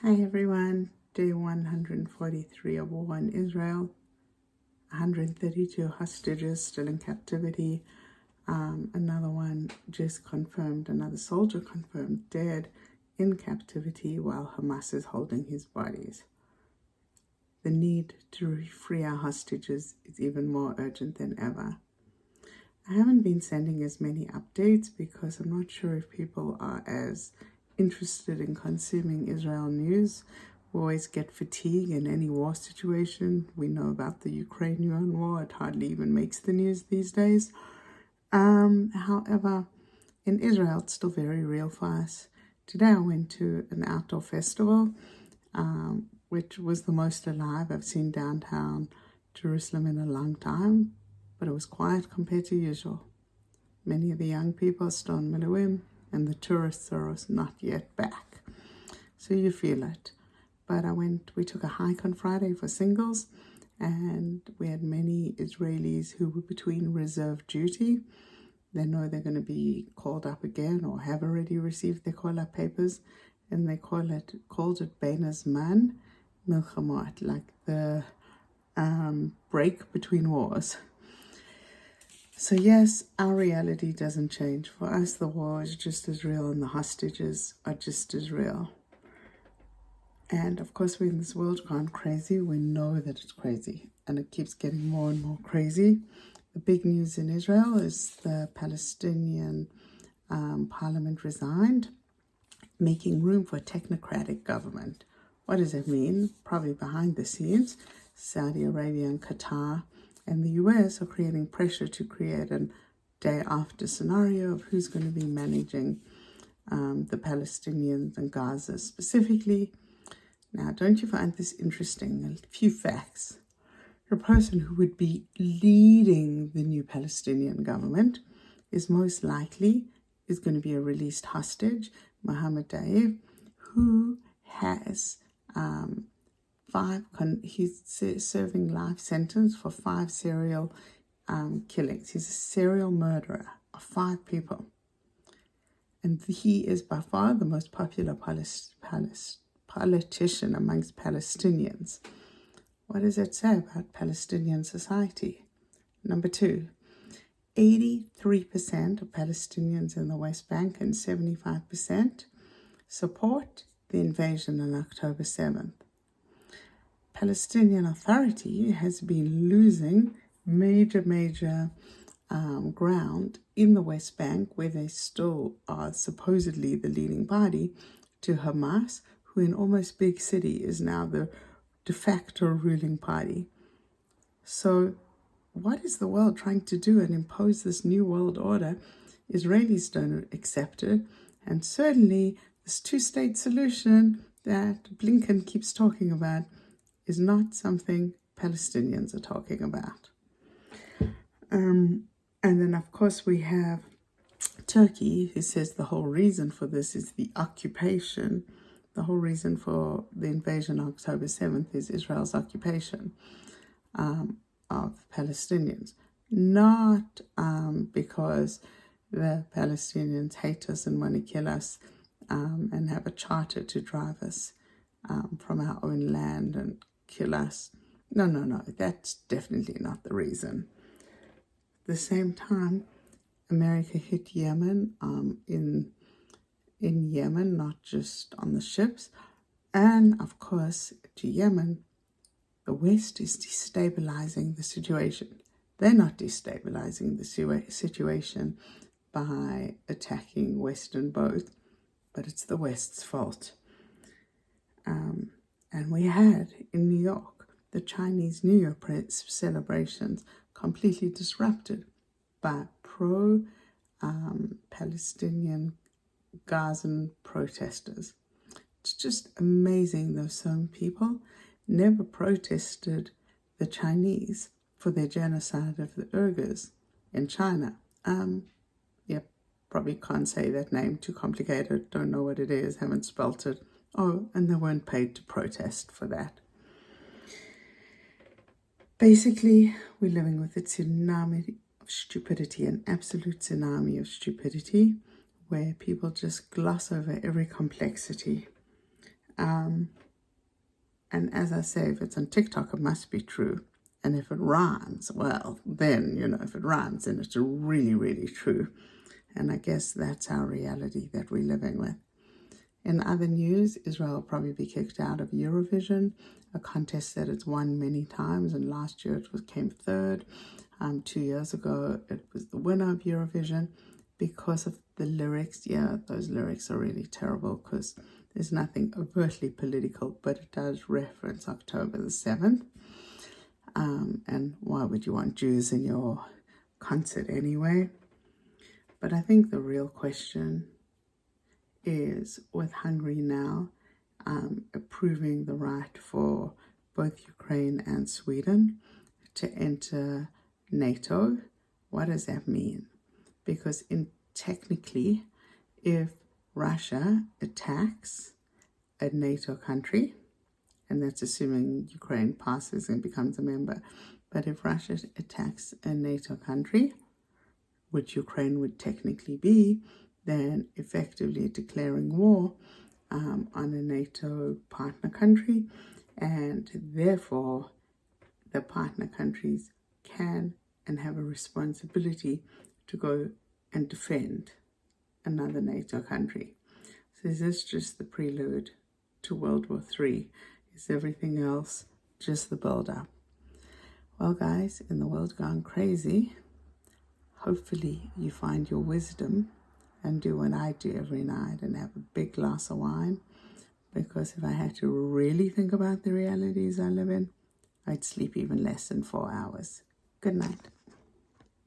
Hi everyone, day 143 of war in Israel, 132 hostages still in captivity, another one just confirmed, another soldier confirmed dead in captivity while Hamas is holding his bodies. The need to free our hostages is even more urgent than ever. I haven't been sending as many updates because I'm not sure if people are as interested in consuming Israel news. We always get fatigue in any war situation. We know about the Ukrainian war. It hardly even makes the news these days. However, in Israel, it's still very real for us. Today I went to an outdoor festival, which was the most alive I've seen downtown Jerusalem in a long time, but it was quiet compared to usual. Many of the young people are still on Miluim, and the tourists are not yet back. So you feel it. But we took a hike on Friday for singles, and we had many Israelis who were between reserve duty. They know they're going to be called up again or have already received their call-up papers, and they called it Bein Hazman Milchamot, like the break between wars. So yes, our reality doesn't change. For us, the war is just as real and the hostages are just as real. And of course, when this world gone crazy, we know that it's crazy, and it keeps getting more and more crazy. The big news in Israel is the Palestinian parliament resigned, making room for a technocratic government. What does it mean? Probably behind the scenes, Saudi Arabia and Qatar and the US are creating pressure to create a day after scenario of who's going to be managing the Palestinians and Gaza specifically. Now, don't you find this interesting? A few facts. The person who would be leading the new Palestinian government is most likely going to be a released hostage, Mohammed Deif, who has he's serving life sentence for 5 serial killings. He's a serial murderer of 5 people. And he is by far the most popular politician amongst Palestinians. What does it say about Palestinian society? Number 2, 83% of Palestinians in the West Bank and 75% support the invasion on October 7th. Palestinian Authority has been losing major ground in the West Bank, where they still are supposedly the leading body, to Hamas, who in almost big city is now the de facto ruling party. So what is the world trying to do and impose this new world order? Israelis don't accept it, and certainly this two-state solution that Blinken keeps talking about is not something Palestinians are talking about. And then, of course, we have Turkey, who says the whole reason for this is the occupation. The whole reason for the invasion on October 7th is Israel's occupation of Palestinians. Not because the Palestinians hate us and want to kill us and have a charter to drive us from our own land and kill us. No, that's definitely not the reason. At the same time, America hit Yemen in Yemen, not just on the ships. And of course, to Yemen, the West is destabilizing the situation. They're not destabilizing the situation by attacking Western boats, but it's the West's fault. And we had in New York the Chinese New Year celebrations completely disrupted by pro-Palestinian Gazan protesters. It's just amazing those some people never protested the Chinese for their genocide of the Uyghurs in China. Probably can't say that name, too complicated, don't know what it is, haven't spelt it. Oh, and they weren't paid to protest for that. Basically, we're living with a tsunami of stupidity, an absolute tsunami of stupidity, where people just gloss over every complexity. And as I say, if it's on TikTok, it must be true. And if it rhymes, well, then, if it rhymes, then it's really, really true. And I guess that's our reality that we're living with. In other news, Israel will probably be kicked out of Eurovision, a contest that it's won many times. And last year it came third. 2 years ago, it was the winner of Eurovision because of the lyrics. Yeah, those lyrics are really terrible because there's nothing overtly political, but it does reference October the 7th. And why would you want Jews in your concert anyway? But I think the real question is, with Hungary now approving the right for both Ukraine and Sweden to enter NATO, what does that mean? Because technically, if Russia attacks a NATO country, and that's assuming Ukraine passes and becomes a member, but if Russia attacks a NATO country, which Ukraine would technically be, then effectively declaring war on a NATO partner country, and therefore the partner countries can and have a responsibility to go and defend another NATO country. So is this just the prelude to World War III? Is everything else just the build-up? Well, guys, in the world gone crazy, hopefully you find your wisdom and do what I do every night and have a big glass of wine. Because if I had to really think about the realities I live in, I'd sleep even less than 4 hours. Good night.